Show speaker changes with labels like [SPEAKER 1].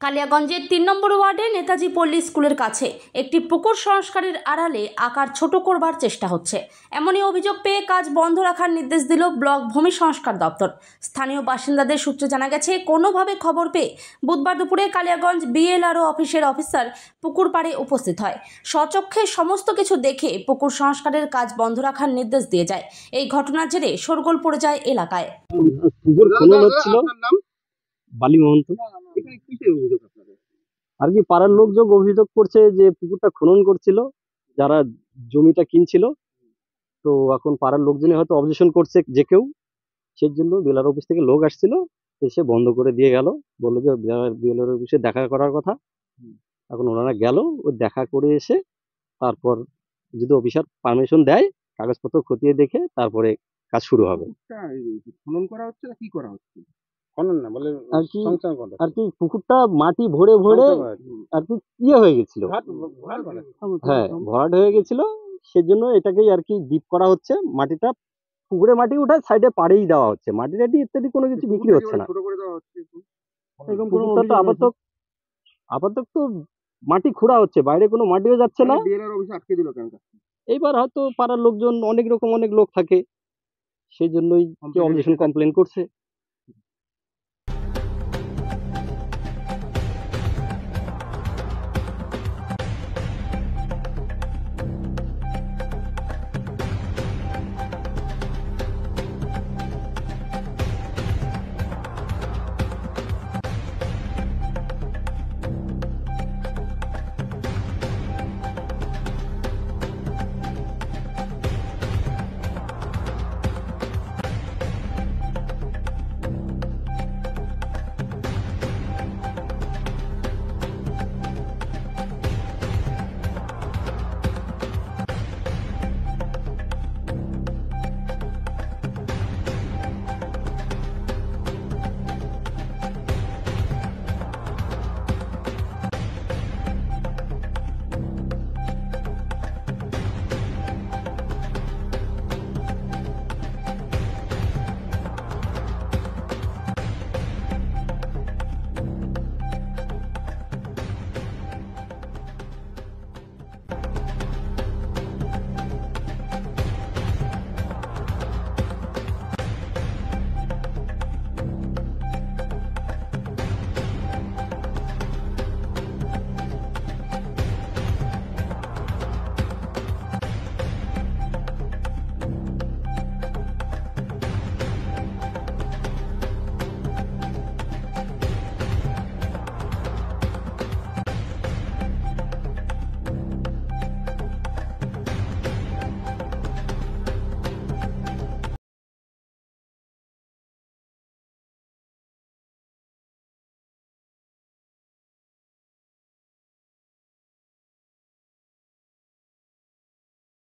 [SPEAKER 1] কালিয়াগঞ্জের ৩ নম্বর ওয়ার্ডে নেতাজি পল্লী স্কুলের কাছে একটি পুকুর সংস্কারের আড়ালে আকার ছোট করবার চেষ্টা হচ্ছে। এমনই অভিযোগ পেয়ে কাজ বন্ধ রাখার নির্দেশ দিল ব্লক ভূমি সংস্কার দপ্তর। স্থানীয় বাসিন্দাদের সূত্রে জানা গেছে, কোনোভাবে খবর পেয়ে বুধবার দুপুরে কালিয়াগঞ্জ বিএলআরও অফিসের অফিসার পুকুর পাড়ে উপস্থিত হয়। স্বচক্ষে সমস্ত কিছু দেখে পুকুর সংস্কারের কাজ বন্ধ রাখার নির্দেশ দিয়ে যায়। এই ঘটনার জেরে শোরগোল পড়ে যায় এলাকায়।
[SPEAKER 2] পুকুর খনন হচ্ছিল, বালি মহন্ত আর কি পাড়ার লোকজন অভিযোগ করছে যে পুকুরটা খনন করছিল যারা জমিটা কিনছিল। তো এখন পাড়ার লোকজনই হয়তো অবজেকশন করছে যে কেউ, সেজন্য বিএলআর অফিস থেকে লোক আসছিল, এসে বন্ধ করে দিয়ে গেল। বললো যে বিএলআর অফিসে দেখা করার কথা। এখন ওনারা গেল, ওই দেখা করে এসে তারপর যদি অফিসার পারমিশন দেয়, কাগজপত্র খতিয়ে দেখে তারপরে কাজ শুরু হবে।
[SPEAKER 3] খনন করা হচ্ছে না কি করা হচ্ছে? খনন না বলে
[SPEAKER 2] আর কি পুকুরটা মাটি ভরে ভরে আর কি ইয়ে হয়ে গেছিল, হ্যাঁ ভরাট হয়ে গেছিল। সেজন্য এটাকেই আর কি ডিপ করা হচ্ছে, মাটিটা পুকুরে মাটি উঠায় সাইডে পাড়েই দেওয়া হচ্ছে, মাটি টাটি ইত্যাদি কোনো কিছু বিক্রি হচ্ছে না। পুকুরটা তো আপাতত তো মাটি খোঁড়া হচ্ছে, বাইরে কোনো মাটিও যাচ্ছে না। এইবার হয়তো পাড়ার লোকজন অনেক লোক থাকে, সেই জন্যই অবজেকশন কমপ্লেন করছে।